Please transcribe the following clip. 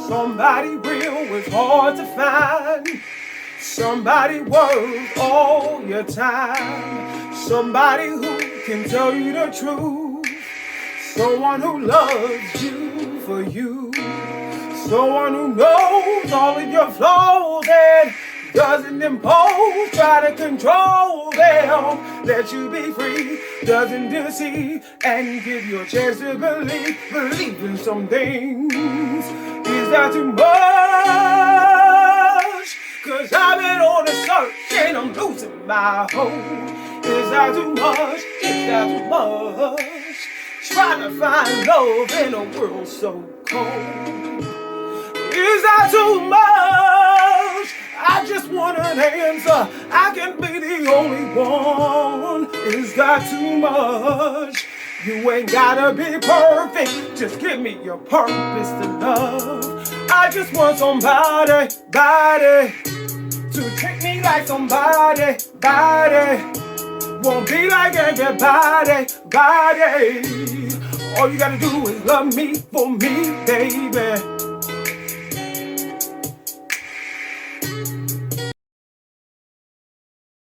Somebody real is hard to find. Somebody worth all your time. Somebody who can tell you the truth. Someone who loves you for you. Someone who knows all of your flaws and doesn't impose, try to control them. Let you be free, doesn't deceive, and give you a chance to believe in some things. Is that too much? Cause I've been on a search and I'm losing my hope. Is that too much? Is that too much? Trying to find love in a world so cold. Is that too much? I just want an answer. I can be the only one. Is that too much? You ain't gotta be perfect. Just give me your purpose to love. I just want somebody, to treat me like somebody, won't be like everybody, All you gotta do is love me for me, baby.